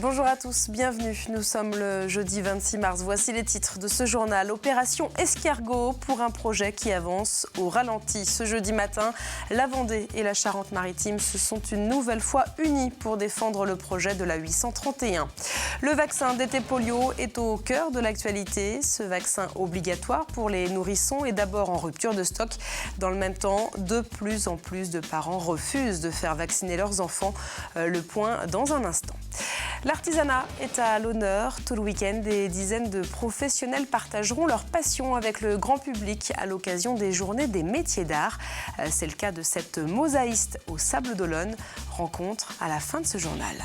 Bonjour à tous, bienvenue. Nous sommes le jeudi 26 mars. Voici les titres de ce journal. Opération Escargot pour un projet qui avance au ralenti. Ce jeudi matin, la Vendée et la Charente-Maritime se sont une nouvelle fois unis pour défendre le projet de la 831. Le vaccin d'été polio est au cœur de l'actualité. Ce vaccin obligatoire pour les nourrissons est d'abord en rupture de stock. Dans le même temps, de plus en plus de parents refusent de faire vacciner leurs enfants. Le point dans un instant. L'artisanat est à l'honneur. Tout le week-end, des dizaines de professionnels partageront leur passion avec le grand public à l'occasion des journées des métiers d'art. C'est le cas de cette mosaïste au Sable d'Olonne. Rencontre à la fin de ce journal.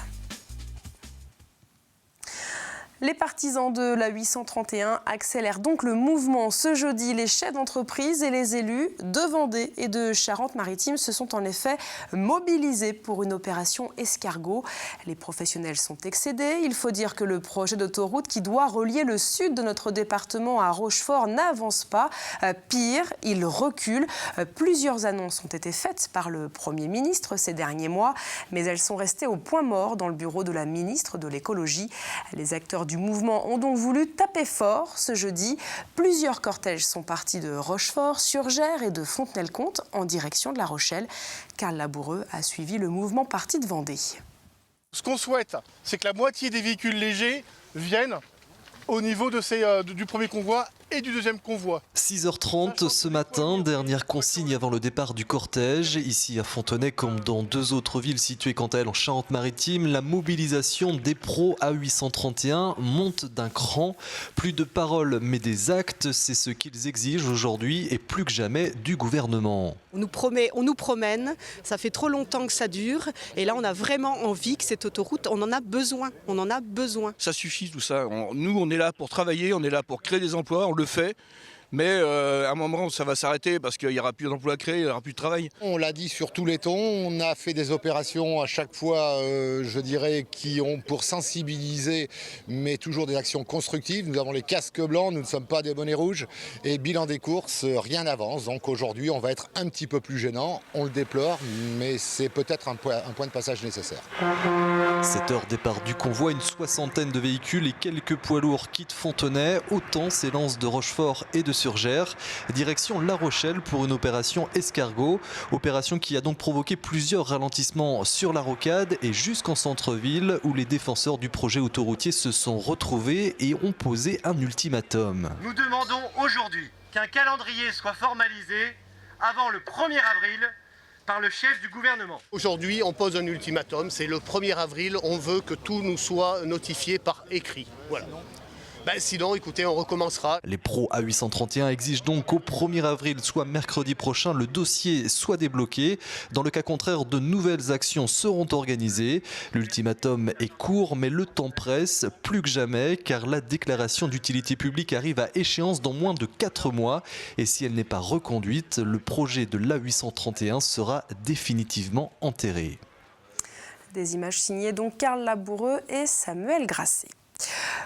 Les partisans de la 831 accélèrent donc le mouvement. Ce jeudi, les chefs d'entreprise et les élus de Vendée et de Charente-Maritime se sont en effet mobilisés pour une opération escargot. Les professionnels sont excédés. Il faut dire que le projet d'autoroute qui doit relier le sud de notre département à Rochefort n'avance pas. Pire, il recule. Plusieurs annonces ont été faites par le Premier ministre ces derniers mois, mais elles sont restées au point mort dans le bureau de la ministre de l'Écologie. Les acteurs du mouvement ont donc voulu taper fort ce jeudi. Plusieurs cortèges sont partis de Rochefort, Surgères et de Fontenay-le-Comte en direction de La Rochelle. Carl Laboureux a suivi le mouvement parti de Vendée. Ce qu'on souhaite, c'est que la moitié des véhicules légers viennent au niveau du premier convoi et du deuxième convoi. 6h30 ce matin, dernière consigne avant le départ du cortège. Ici à Fontenay, comme dans deux autres villes situées quant à elles en Charente-Maritime, la mobilisation des pros A831 monte d'un cran. Plus de paroles mais des actes, c'est ce qu'ils exigent aujourd'hui et plus que jamais du gouvernement. On nous promène, ça fait trop longtemps que ça dure et là on a vraiment envie que cette autoroute, on en a besoin. Ça suffit tout ça, nous on est là pour travailler, on est là pour créer des emplois, on le fait. Mais à un moment, ça va s'arrêter parce qu'il n'y aura plus d'emplois à créer, il n'y aura plus de travail. On l'a dit sur tous les tons, on a fait des opérations à chaque fois, je dirais, qui ont pour sensibiliser, mais toujours des actions constructives. Nous avons les casques blancs, nous ne sommes pas des bonnets rouges. Et bilan des courses, rien n'avance. Donc aujourd'hui, on va être un petit peu plus gênant. On le déplore, mais c'est peut-être un point de passage nécessaire. 7h départ du convoi, une soixantaine de véhicules et quelques poids lourds quittent Fontenay. Autant s'élancent de Rochefort et de Surgères, direction La Rochelle pour une opération escargot. Opération qui a donc provoqué plusieurs ralentissements sur la rocade et jusqu'en centre-ville où les défenseurs du projet autoroutier se sont retrouvés et ont posé un ultimatum. Nous demandons aujourd'hui qu'un calendrier soit formalisé avant le 1er avril par le chef du gouvernement. Aujourd'hui, on pose un ultimatum, c'est le 1er avril, on veut que tout nous soit notifié par écrit. Voilà. Sinon, écoutez, on recommencera. Les pros A831 exigent donc qu'au 1er avril, soit mercredi prochain, le dossier soit débloqué. Dans le cas contraire, de nouvelles actions seront organisées. L'ultimatum est court, mais le temps presse plus que jamais, car la déclaration d'utilité publique arrive à échéance dans moins de 4 mois. Et si elle n'est pas reconduite, le projet de l'A831 sera définitivement enterré. Des images signées donc Carl Laboureux et Samuel Grasset.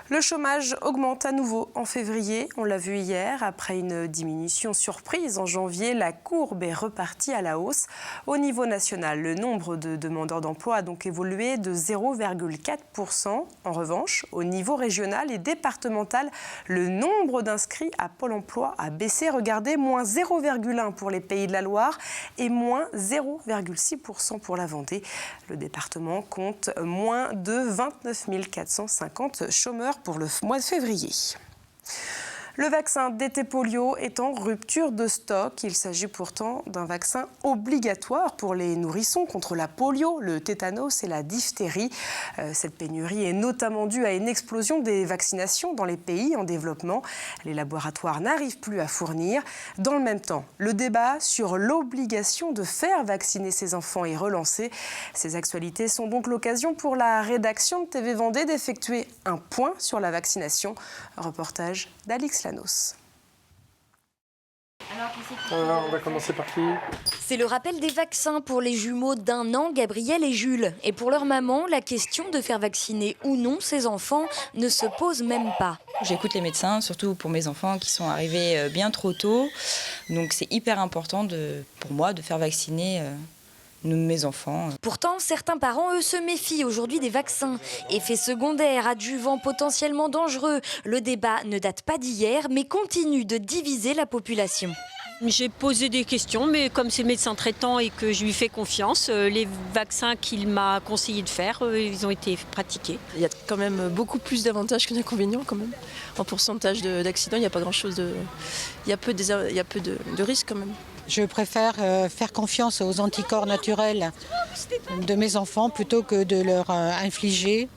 Le chômage augmente à nouveau en février, on l'a vu hier. Après une diminution surprise en janvier, la courbe est repartie à la hausse. Au niveau national, le nombre de demandeurs d'emploi a donc évolué de 0,4%. En revanche, au niveau régional et départemental, le nombre d'inscrits à Pôle emploi a baissé. Regardez, moins 0,1 pour les Pays de la Loire et moins 0,6% pour la Vendée. Le département compte moins de 29 450 chômeurs pour le mois de février. Le vaccin d'été polio est en rupture de stock. Il s'agit pourtant d'un vaccin obligatoire pour les nourrissons contre la polio, le tétanos et la diphtérie. Cette pénurie est notamment due à une explosion des vaccinations dans les pays en développement. Les laboratoires n'arrivent plus à fournir. Dans le même temps, le débat sur l'obligation de faire vacciner ses enfants est relancé. Ces actualités sont donc l'occasion pour la rédaction de TV Vendée d'effectuer un point sur la vaccination. Reportage d'Alix Lanos. Alors, on va commencer par qui ? C'est le rappel des vaccins pour les jumeaux d'1 an, Gabriel et Jules. Et pour leur maman, la question de faire vacciner ou non ses enfants ne se pose même pas. J'écoute les médecins, surtout pour mes enfants qui sont arrivés bien trop tôt. Donc c'est hyper important pour moi de faire vacciner mes enfants. Pourtant, certains parents, eux, se méfient aujourd'hui des vaccins. Effets secondaires, adjuvants potentiellement dangereux. Le débat ne date pas d'hier, mais continue de diviser la population. J'ai posé des questions, mais comme c'est le médecin traitant et que je lui fais confiance, les vaccins qu'il m'a conseillé de faire, ils ont été pratiqués. Il y a quand même beaucoup plus d'avantages que d'inconvénients quand même. En pourcentage d'accidents, il n'y a pas grand-chose de... Il y a peu de risques quand même. Je préfère faire confiance aux anticorps naturels de mes enfants plutôt que de leur infliger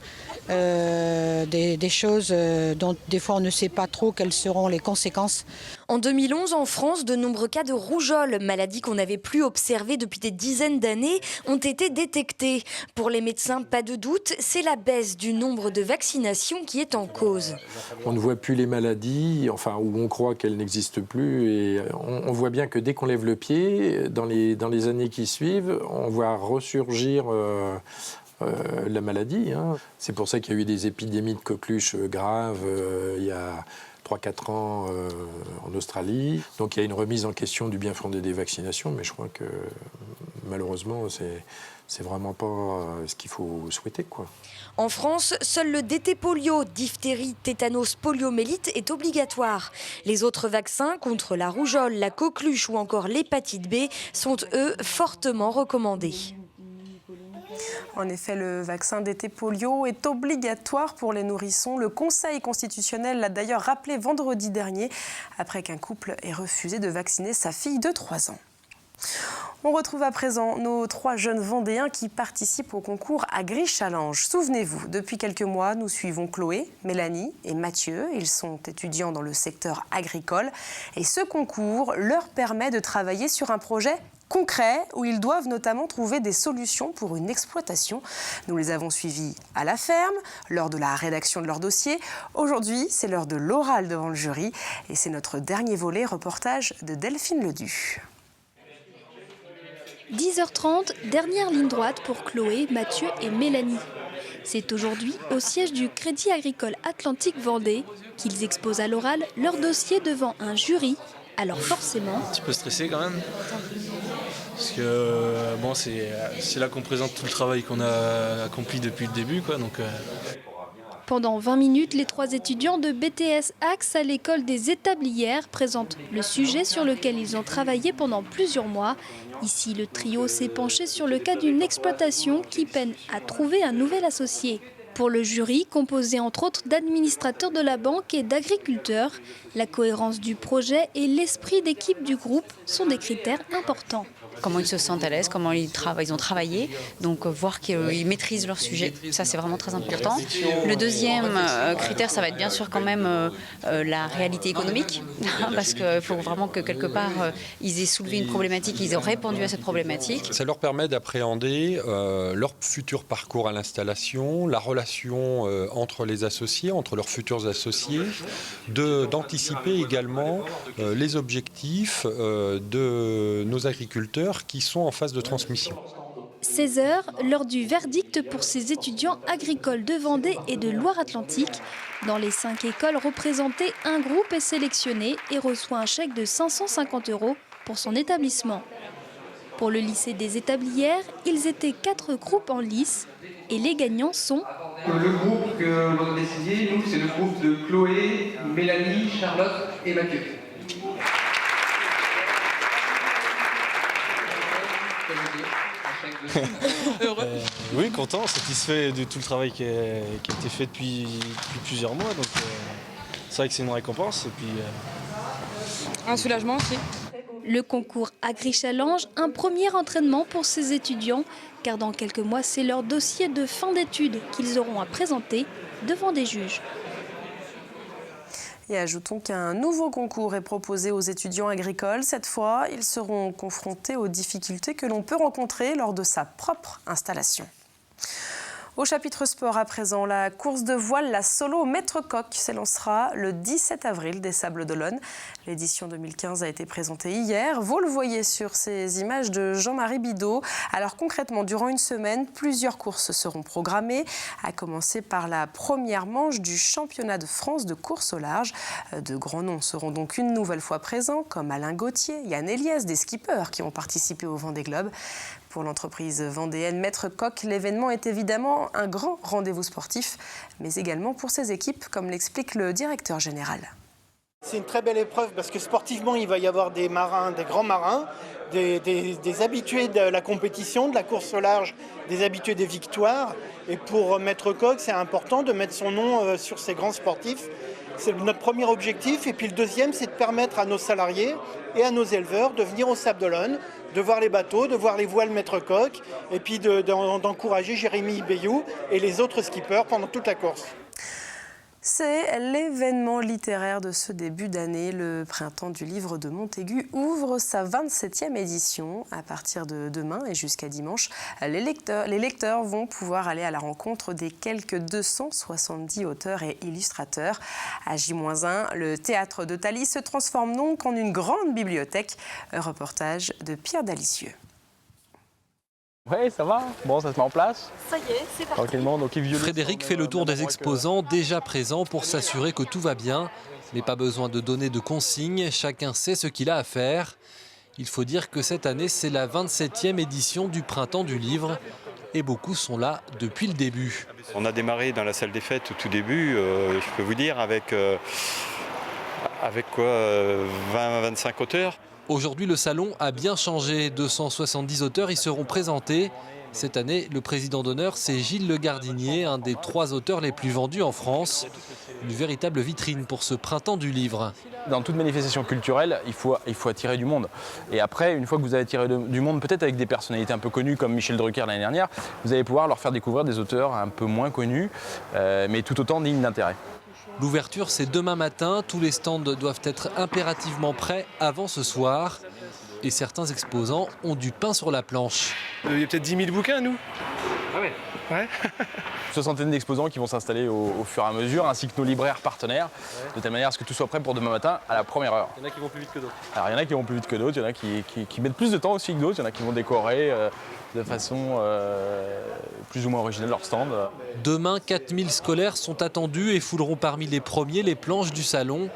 des choses dont des fois on ne sait pas trop quelles seront les conséquences. En 2011, en France, de nombreux cas de rougeole, maladie qu'on n'avait plus observée depuis des dizaines d'années, ont été détectés. Pour les médecins, pas de doute, c'est la baisse du nombre de vaccinations qui est en cause. On ne voit plus les maladies, enfin, où on croit qu'elles n'existent plus, et on voit bien que dès qu'on lève le pied, dans les années qui suivent, on voit ressurgir la maladie. C'est pour ça qu'il y a eu des épidémies de coqueluche graves il y a 3-4 ans en Australie. Donc il y a une remise en question du bien fondé des vaccinations, mais je crois que malheureusement, c'est vraiment pas ce qu'il faut souhaiter, quoi. En France, seul le DT polio, diphtérie, tétanos, poliomyélite est obligatoire. Les autres vaccins contre la rougeole, la coqueluche ou encore l'hépatite B sont, eux, fortement recommandés. En effet, le vaccin DT polio est obligatoire pour les nourrissons. Le Conseil constitutionnel l'a d'ailleurs rappelé vendredi dernier, après qu'un couple ait refusé de vacciner sa fille de 3 ans. On retrouve à présent nos 3 jeunes Vendéens qui participent au concours Agri-Challenge. Souvenez-vous, depuis quelques mois, nous suivons Chloé, Mélanie et Mathieu. Ils sont étudiants dans le secteur agricole. Et ce concours leur permet de travailler sur un projet concret où ils doivent notamment trouver des solutions pour une exploitation. Nous les avons suivis à la ferme, lors de la rédaction de leur dossier. Aujourd'hui, c'est l'heure de l'oral devant le jury. Et c'est notre dernier volet, reportage de Delphine Ledu. 10h30, dernière ligne droite pour Chloé, Mathieu et Mélanie. C'est aujourd'hui au siège du Crédit Agricole Atlantique Vendée qu'ils exposent à l'oral leur dossier devant un jury. Alors forcément... Un petit peu stressé quand même, parce que bon, c'est là qu'on présente tout le travail qu'on a accompli depuis le début, quoi, donc... Pendant 20 minutes, les 3 étudiants de BTS Axe à l'école des établières présentent le sujet sur lequel ils ont travaillé pendant plusieurs mois. Ici, le trio s'est penché sur le cas d'une exploitation qui peine à trouver un nouvel associé. Pour le jury, composé entre autres d'administrateurs de la banque et d'agriculteurs, la cohérence du projet et l'esprit d'équipe du groupe sont des critères importants. Comment ils se sentent à l'aise, comment ils ont travaillé, donc voir qu'ils maîtrisent leur sujet, ça c'est vraiment très important. Le deuxième critère, ça va être bien sûr quand même la réalité économique, parce qu'il faut vraiment que quelque part ils aient soulevé une problématique, ils aient répondu à cette problématique. Ça leur permet d'appréhender leur futur parcours à l'installation, la relation entre les associés, entre leurs futurs associés, d'anticiper également les objectifs de nos agriculteurs qui sont en phase de transmission. 16h, l'heure du verdict pour ces étudiants agricoles de Vendée et de Loire-Atlantique. Dans les 5 écoles représentées, un groupe est sélectionné et reçoit un chèque de 550 € pour son établissement. Pour le lycée des Établières, ils étaient 4 groupes en lice et les gagnants sont... Le groupe que l'on a décidé, nous, c'est le groupe de Chloé, Mélanie, Charlotte et Mathieu. Oui, content, satisfait de tout le travail qui a été fait depuis plusieurs mois. Donc c'est vrai que c'est une récompense et puis un soulagement aussi. Le concours Agri-Challenge, un premier entraînement pour ces étudiants, car dans quelques mois, c'est leur dossier de fin d'études qu'ils auront à présenter devant des juges. Et ajoutons qu'un nouveau concours est proposé aux étudiants agricoles. Cette fois, ils seront confrontés aux difficultés que l'on peut rencontrer lors de sa propre installation. Au chapitre sport à présent, la course de voile, la solo maître coq s'élancera le 17 avril des Sables d'Olonne. L'édition 2015 a été présentée hier. Vous le voyez sur ces images de Jean-Marie Bidot. Alors concrètement, durant une semaine, plusieurs courses seront programmées, à commencer par la première manche du championnat de France de course au large. De grands noms seront donc une nouvelle fois présents, comme Alain Gauthier, Yann Eliès, des skippers qui ont participé au Vendée Globe. Pour l'entreprise vendéenne Maître Coq, l'événement est évidemment un grand rendez-vous sportif, mais également pour ses équipes, comme l'explique le directeur général. C'est une très belle épreuve parce que sportivement, il va y avoir des marins, des grands marins, des habitués de la compétition, de la course au large, des habitués des victoires. Et pour Maître Coq, c'est important de mettre son nom sur ces grands sportifs. C'est notre premier objectif. Et puis le deuxième, c'est de permettre à nos salariés et à nos éleveurs de venir au Sable d'Olonne, de voir les bateaux, de voir les voiles Maître Coq, et puis d'encourager Jérémy Bayou et les autres skippers pendant toute la course. C'est l'événement littéraire de ce début d'année. Le Printemps du livre de Montaigu ouvre sa 27e édition. À partir de demain et jusqu'à dimanche, les lecteurs vont pouvoir aller à la rencontre des quelques 270 auteurs et illustrateurs. À J-1, le théâtre de Thalie se transforme donc en une grande bibliothèque. Un reportage de Pierre Dalicieux. Ouais, ça va. Bon, ça se met en place. Ça y est, c'est parti. Tranquillement, donc Frédéric fait le tour des exposants déjà présents pour s'assurer que tout va bien. Mais pas besoin de donner de consignes, chacun sait ce qu'il a à faire. Il faut dire que cette année, c'est la 27e édition du Printemps du livre. Et beaucoup sont là depuis le début. On a démarré dans la salle des fêtes au tout début, je peux vous dire, avec quoi 20-25 auteurs. Aujourd'hui, le salon a bien changé. 270 auteurs y seront présentés. Cette année, le président d'honneur, c'est Gilles Le Gardinier, un des 3 auteurs les plus vendus en France. Une véritable vitrine pour ce Printemps du livre. Dans toute manifestation culturelle, il faut attirer du monde. Et après, une fois que vous avez attiré du monde, peut-être avec des personnalités un peu connues comme Michel Drucker l'année dernière, vous allez pouvoir leur faire découvrir des auteurs un peu moins connus, mais tout autant dignes d'intérêt. L'ouverture, c'est demain matin. Tous les stands doivent être impérativement prêts avant ce soir. Et certains exposants ont du pain sur la planche. Il y a peut-être 10 000 bouquins, nous. Ah ouais. Ouais. Une soixantaine d'exposants qui vont s'installer au fur et à mesure, ainsi que nos libraires partenaires, de telle manière à ce que tout soit prêt pour demain matin à la première heure. Il y en a qui vont plus vite que d'autres. Alors il y en a qui vont plus vite que d'autres, il y en a qui mettent plus de temps aussi que d'autres, il y en a qui vont décorer de façon plus ou moins originale leur stand. Demain, 4000 scolaires sont attendus et fouleront parmi les premiers les planches du salon.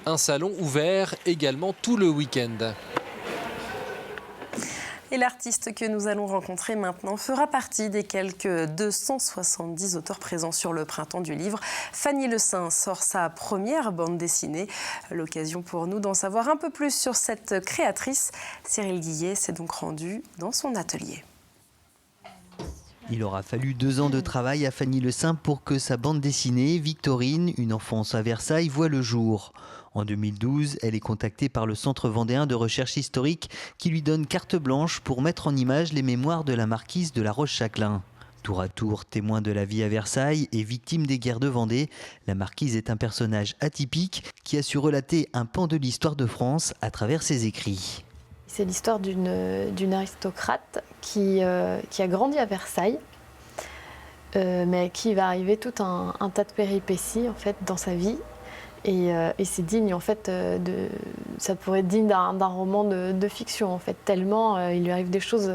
Un salon ouvert également tout le week-end. Et l'artiste que nous allons rencontrer maintenant fera partie des quelques 270 auteurs présents sur le Printemps du livre. Fanny Le Saint sort sa première bande dessinée. L'occasion pour nous d'en savoir un peu plus sur cette créatrice. Cyril Guillet s'est donc rendu dans son atelier. Il aura fallu 2 ans de travail à Fanny Le Saint pour que sa bande dessinée, Victorine, une enfance à Versailles, voit le jour. En 2012, elle est contactée par le Centre vendéen de recherche historique qui lui donne carte blanche pour mettre en image les mémoires de la marquise de La Roche-Châtelain. Tour à tour témoin de la vie à Versailles et victime des guerres de Vendée, la marquise est un personnage atypique qui a su relater un pan de l'histoire de France à travers ses écrits. C'est l'histoire d'une aristocrate qui a grandi à Versailles, mais qui va arriver tout un tas de péripéties en fait, dans sa vie. Et c'est digne, en fait, ça pourrait être digne d'un roman de fiction, en fait, tellement il lui arrive des choses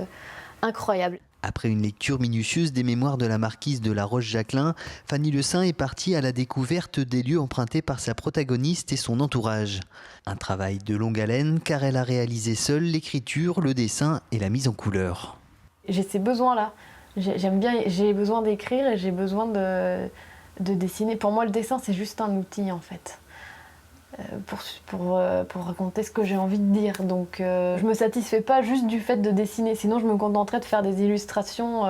incroyables. Après une lecture minutieuse des mémoires de la marquise de La Roche-Châtelain, Fanny Le Saint est partie à la découverte des lieux empruntés par sa protagoniste et son entourage. Un travail de longue haleine car elle a réalisé seule l'écriture, le dessin et la mise en couleur. J'ai ces besoins-là. J'aime bien, j'ai besoin d'écrire et j'ai besoin de dessiner. Pour moi, le dessin, c'est juste un outil, en fait, pour raconter ce que j'ai envie de dire. Donc, je me satisfais pas juste du fait de dessiner. Sinon, je me contenterais de faire des illustrations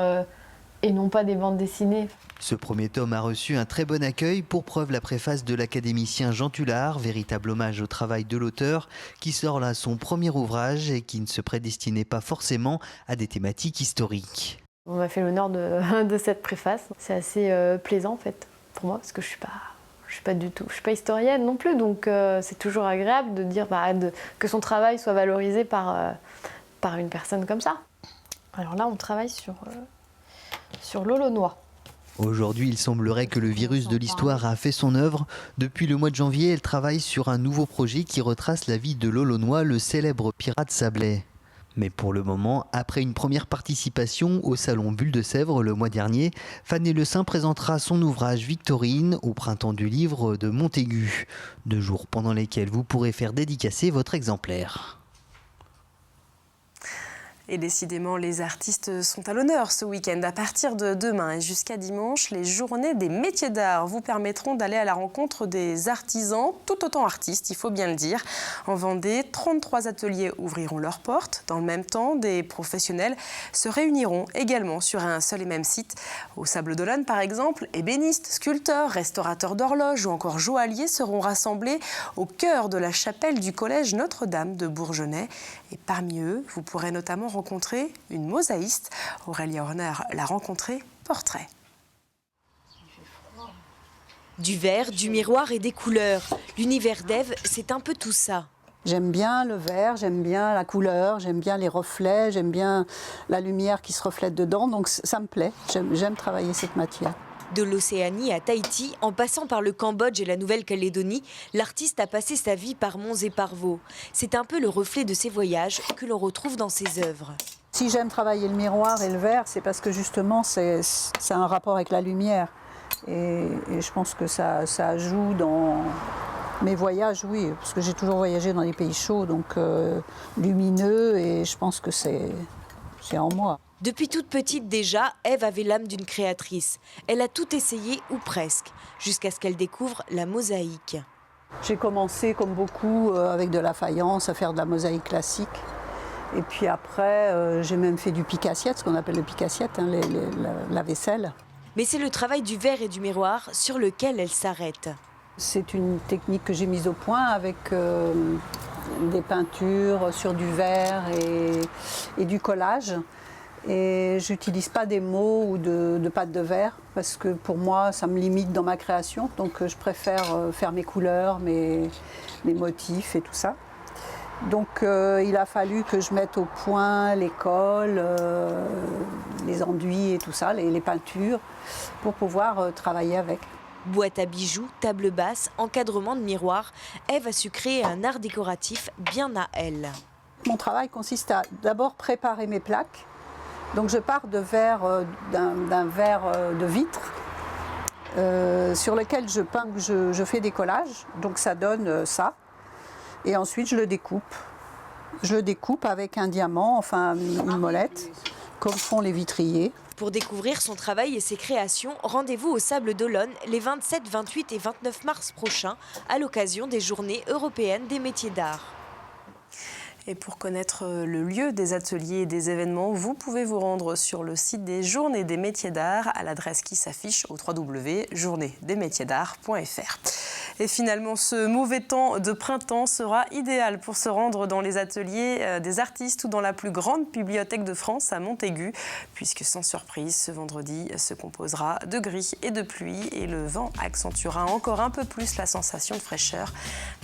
et non pas des bandes dessinées. Ce premier tome a reçu un très bon accueil, pour preuve la préface de l'académicien Jean Tullard, véritable hommage au travail de l'auteur, qui sort là son premier ouvrage et qui ne se prédestinait pas forcément à des thématiques historiques. On m'a fait l'honneur de cette préface. C'est assez plaisant, en fait, pour moi, parce que je suis pas historienne non plus, donc c'est toujours agréable de dire que son travail soit valorisé par une personne comme ça. Alors là, on travaille sur l'Olonois. Aujourd'hui, il semblerait que le virus de l'histoire a fait son œuvre. Depuis le mois de janvier, elle travaille sur un nouveau projet qui retrace la vie de l'Olonois, le célèbre pirate sablais. Mais pour le moment, après une première participation au salon Bulle de Sèvres le mois dernier, Fanny Le Saint présentera son ouvrage Victorine au Printemps du livre de Montaigu. 2 jours pendant lesquels vous pourrez faire dédicacer votre exemplaire. Et décidément, les artistes sont à l'honneur ce week-end. À partir de demain et jusqu'à dimanche, les journées des métiers d'art vous permettront d'aller à la rencontre des artisans, tout autant artistes, il faut bien le dire. En Vendée, 33 ateliers ouvriront leurs portes. Dans le même temps, des professionnels se réuniront également sur un seul et même site. Au Sable d'Olonne, par exemple, ébénistes, sculpteurs, restaurateurs d'horloges ou encore joailliers seront rassemblés au cœur de la chapelle du collège Notre-Dame de Bourgenais. Et parmi eux, vous pourrez notamment rencontrer une mosaïste. Aurélie Horner l'a rencontrée, portrait. Du verre, du miroir et des couleurs. L'univers d'Ève, c'est un peu tout ça. J'aime bien le verre, j'aime bien la couleur, j'aime bien les reflets, j'aime bien la lumière qui se reflète dedans, donc ça me plaît, j'aime travailler cette matière. De l'Océanie à Tahiti, en passant par le Cambodge et la Nouvelle-Calédonie, l'artiste a passé sa vie par monts et par vaux. C'est un peu le reflet de ses voyages que l'on retrouve dans ses œuvres. Si j'aime travailler le miroir et le verre, c'est parce que justement c'est un rapport avec la lumière. Et je pense que ça joue dans mes voyages, oui, parce que j'ai toujours voyagé dans des pays chauds, donc lumineux, et je pense que c'est en moi. Depuis toute petite déjà, Ève avait l'âme d'une créatrice. Elle a tout essayé, ou presque, jusqu'à ce qu'elle découvre la mosaïque. J'ai commencé, comme beaucoup, avec de la faïence, à faire de la mosaïque classique. Et puis après, j'ai même fait du pique-assiette, ce qu'on appelle le pique-assiette, hein, la vaisselle. Mais c'est le travail du verre et du miroir sur lequel elle s'arrête. C'est une technique que j'ai mise au point avec des peintures sur du verre et du collage. Et j'utilise pas des mots ou de pâte de verre parce que pour moi ça me limite dans ma création, donc je préfère faire mes couleurs, mes motifs et tout ça. Donc il a fallu que je mette au point les cols, les enduits et tout ça, les peintures, pour pouvoir travailler avec. Boîte à bijoux, table basse, encadrement de miroir, Ève a su créer un art décoratif bien à elle. Mon travail consiste à d'abord préparer mes plaques. Donc je pars de d'un verre de vitre sur lequel je peins, je fais des collages, donc ça donne ça. Et ensuite je le découpe. Je le découpe avec un diamant, enfin une molette, comme font les vitriers. Pour découvrir son travail et ses créations, rendez-vous au Sable d'Olonne les 27, 28 et 29 mars prochains à l'occasion des Journées européennes des métiers d'art. Et pour connaître le lieu des ateliers et des événements, vous pouvez vous rendre sur le site des Journées des métiers d'art à l'adresse qui s'affiche au www.journeesdesmétiers-d'art.fr. Et finalement, ce mauvais temps de printemps sera idéal pour se rendre dans les ateliers des artistes ou dans la plus grande bibliothèque de France à Montaigu, puisque sans surprise, ce vendredi se composera de gris et de pluie et le vent accentuera encore un peu plus la sensation de fraîcheur.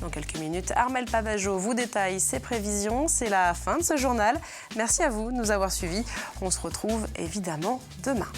Dans quelques minutes, Armelle Pavageau vous détaille ses prévisions. C'est la fin de ce journal. Merci à vous de nous avoir suivis. On se retrouve évidemment demain.